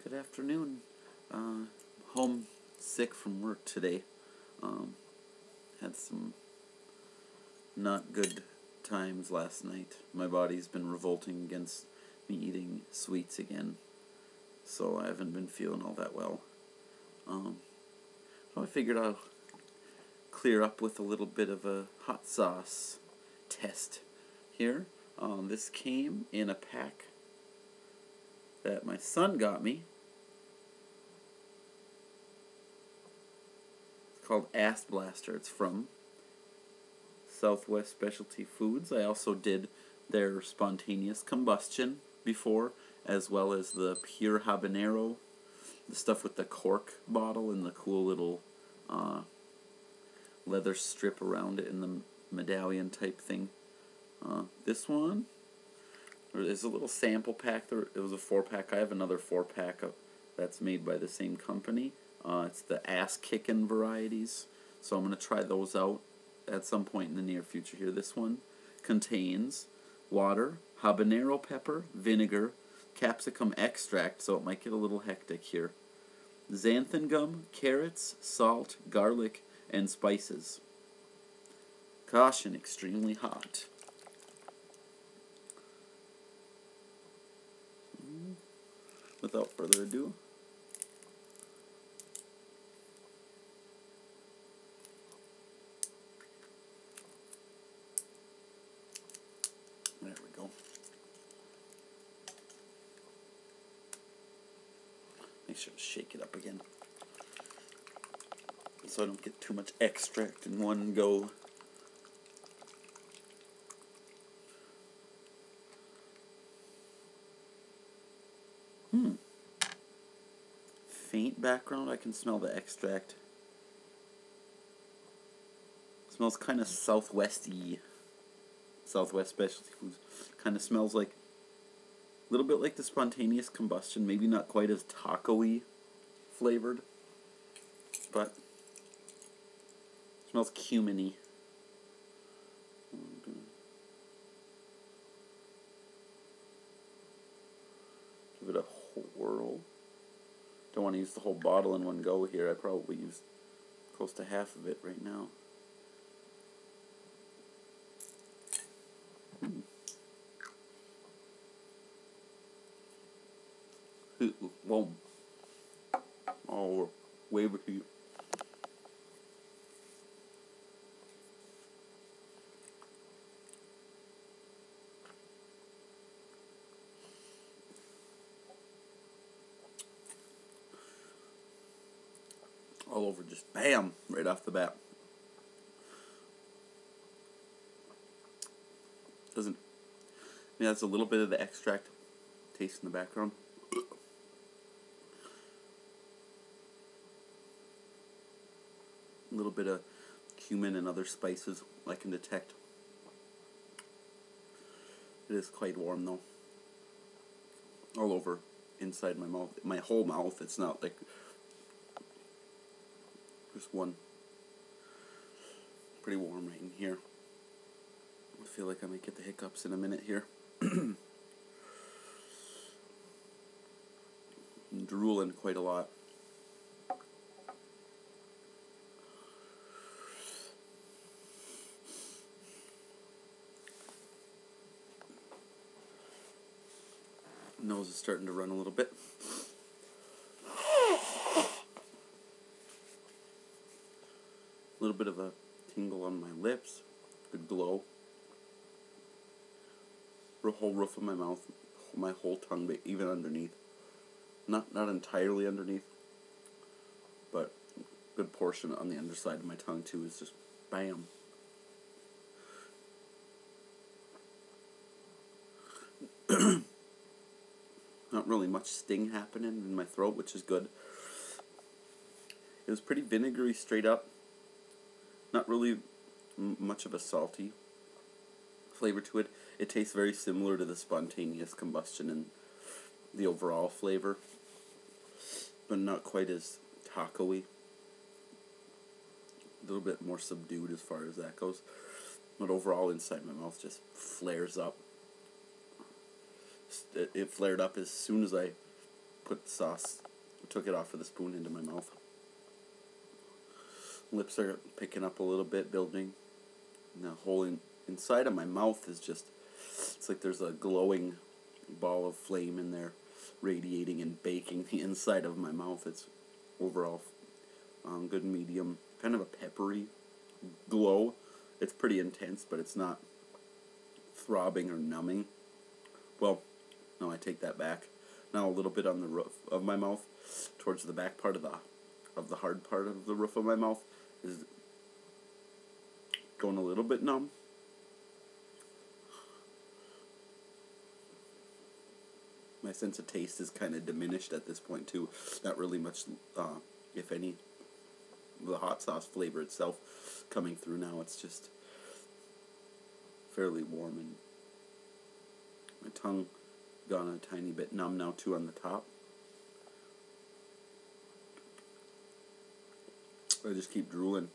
Good afternoon. Home sick from work today. Had some not good times last night. My body's been revolting against me eating sweets again, so I haven't been feeling all that well. So I figured I'll clear up with a little bit of a hot sauce test here. This came in a pack that my son got me. It's called Ass Blaster. It's from Southwest Specialty Foods. I also did their spontaneous combustion before, as well as the pure habanero, the stuff with the cork bottle and the cool little leather strip around it and the medallion type thing. This one, there's a little sample pack. It was a 4-pack. I have another 4-pack that's made by the same company. It's the ass kickin' varieties, so I'm going to try those out at some point in the near future here. This one contains water, habanero pepper, vinegar, capsicum extract, so it might get a little hectic here, xanthan gum, carrots, salt, garlic, and spices. Caution, extremely hot. Without further ado, there we go. Make sure to shake it up again so I don't get too much extract in one go. Faint background, I can smell the extract. Smells kind of Southwest-y. Southwest Specialty Foods. Kind of smells like a little bit like the spontaneous combustion, maybe not quite as taco-y flavored, but smells cumin-y. Give it a whirl. Don't want to use the whole bottle in one go here. I probably use close to half of it right now. Whoa. Oh, way with you. All over, just bam, right off the bat. Doesn't, yeah, that's a little bit of the extract taste in the background. A little bit of cumin and other spices I can detect. It is quite warm though. All over inside my mouth, my whole mouth. It's not like just one. Pretty warm right in here. I feel like I might get the hiccups in a minute here. I'm drooling quite a lot. Nose is starting to run a little bit. A little bit of a tingle on my lips. Good glow. The whole roof of my mouth, my whole tongue, but even underneath. Not entirely underneath, but a good portion on the underside of my tongue too is just bam. Not really much sting happening in my throat, which is good. It was pretty vinegary straight up. Not really much of a salty flavor to it. It tastes very similar to the spontaneous combustion and the overall flavor, but not quite as taco-y. A little bit more subdued as far as that goes. But overall inside my mouth just flares up. It flared up as soon as I put the sauce, took it off with a spoon into my mouth. Lips are picking up a little bit, building. And the whole inside of my mouth is just, it's like there's a glowing ball of flame in there, radiating and baking the inside of my mouth. It's overall good medium, kind of a peppery glow. It's pretty intense, but it's not throbbing or numbing. Well, no, I take that back. Now a little bit on the roof of my mouth, towards the back part of the hard part of the roof of my mouth is going a little bit numb. My sense of taste is kind of diminished at this point too. Not really much, if any, the hot sauce flavor itself coming through now. It's just fairly warm, and my tongue gone a tiny bit numb now too on the top. I just keep drooling.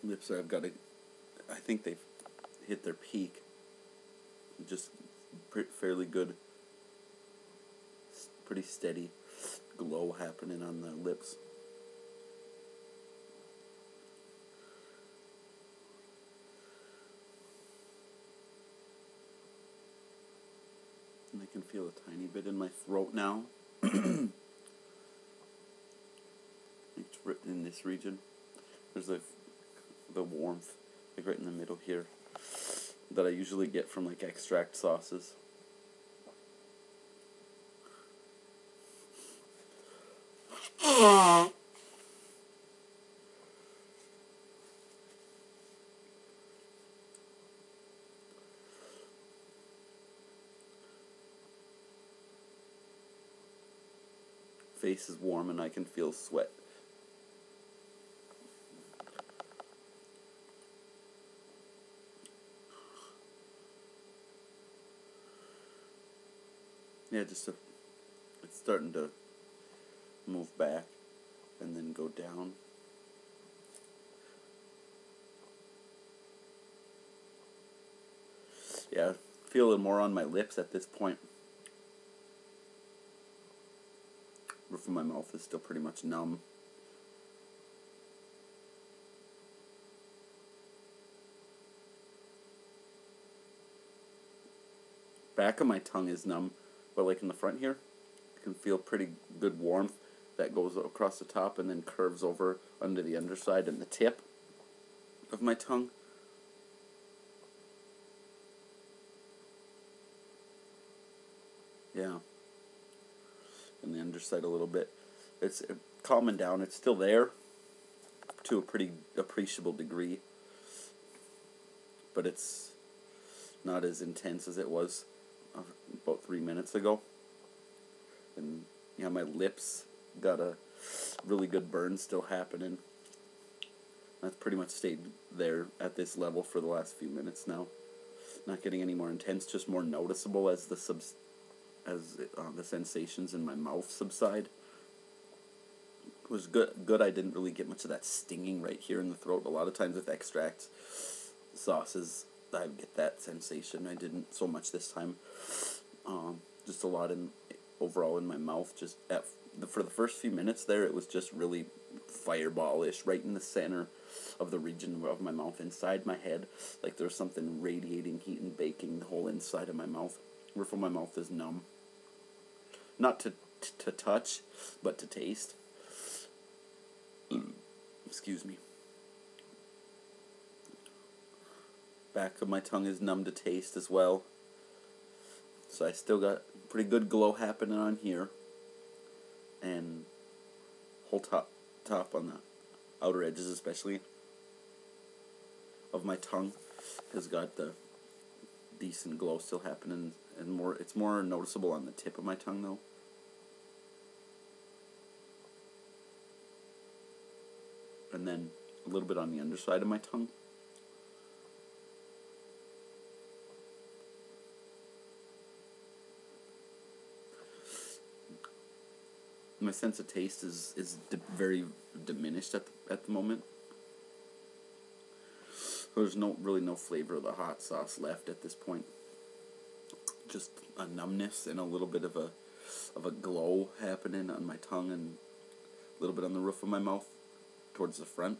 Lips I've got to, I think they've hit their peak. Just fairly good, pretty steady glow happening on the lips. And I can feel a tiny bit in my throat now. It's in this region. There's the warmth, like right in the middle here, that I usually get from like extract sauces. Face is warm and I can feel sweat. Yeah, it's starting to move back and then go down. Yeah, feel it more on my lips at this point. Roof of my mouth is still pretty much numb. Back of my tongue is numb, but like in the front here, I can feel pretty good warmth that goes across the top and then curves over under the underside and the tip of my tongue. Yeah. And the underside a little bit. It's calming down. It's still there to a pretty appreciable degree, but it's not as intense as it was about 3 minutes ago. And yeah, my lips got a really good burn still happening. That's pretty much stayed there at this level for the last few minutes now. Not getting any more intense, just more noticeable as the sensations in my mouth subside. It was good. I didn't really get much of that stinging right here in the throat. A lot of times with extract sauces, I get that sensation. I didn't so much this time. Just a lot overall in my mouth. Just for the first few minutes there, it was just really fireball-ish, right in the center of the region of my mouth, inside my head. Like there's something radiating heat and baking the whole inside of my mouth. Roof of my mouth is numb. Not to touch, but to taste. Excuse me. Back of my tongue is numb to taste as well. So I still got pretty good glow happening on here. And whole top on the outer edges especially of my tongue has got the decent glow still happening, and it's more noticeable on the tip of my tongue though. And then a little bit on the underside of my tongue. My sense of taste is very diminished at the moment. There's really no flavor of the hot sauce left at this point. Just a numbness and a little bit of a glow happening on my tongue and a little bit on the roof of my mouth towards the front.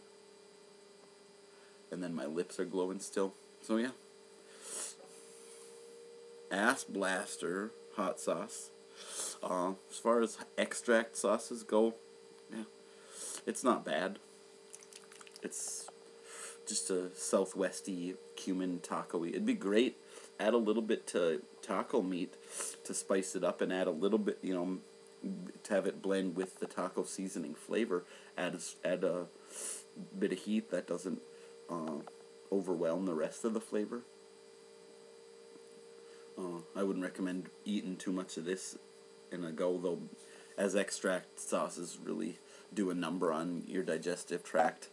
And then my lips are glowing still. So yeah. Ass Blaster hot sauce. As far as extract sauces go, yeah, it's not bad. It's just a southwesty cumin taco-y. It'd be great. Add a little bit to taco meat to spice it up, and add a little bit, to have it blend with the taco seasoning flavor. Add a bit of heat that doesn't overwhelm the rest of the flavor. I wouldn't recommend eating too much of this in a go, though, as extract sauces really do a number on your digestive tract.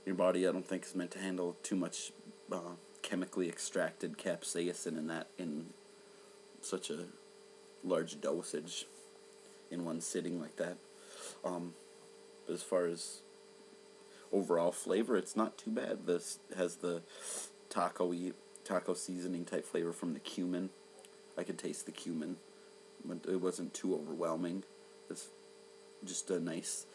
Your body, I don't think, is meant to handle too much chemically extracted capsaicin in such a large dosage in one sitting like that. But as far as overall flavor, it's not too bad. This has the taco seasoning type flavor from the cumin. I could taste the cumin, but it wasn't too overwhelming. It's just a nice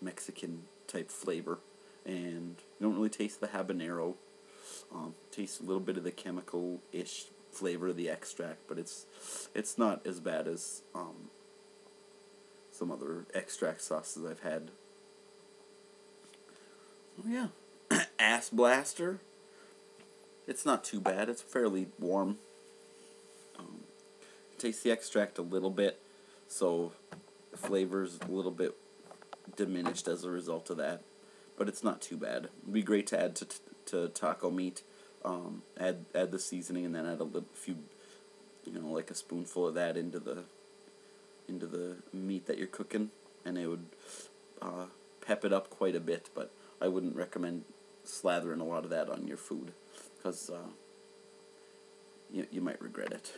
Mexican type flavor, and you don't really taste the habanero. Taste a little bit of the chemical-ish flavor of the extract, but it's not as bad as some other extract sauces I've had. Oh yeah, Ass Blaster. It's not too bad. It's fairly warm. Taste the extract a little bit, so the flavor's a little bit diminished as a result of that, but it's not too bad. It'd be great to add to taco meat. Add the seasoning, and then add a few, like a spoonful of that into the meat that you're cooking, and it would pep it up quite a bit. But I wouldn't recommend slathering a lot of that on your food, because you might regret it.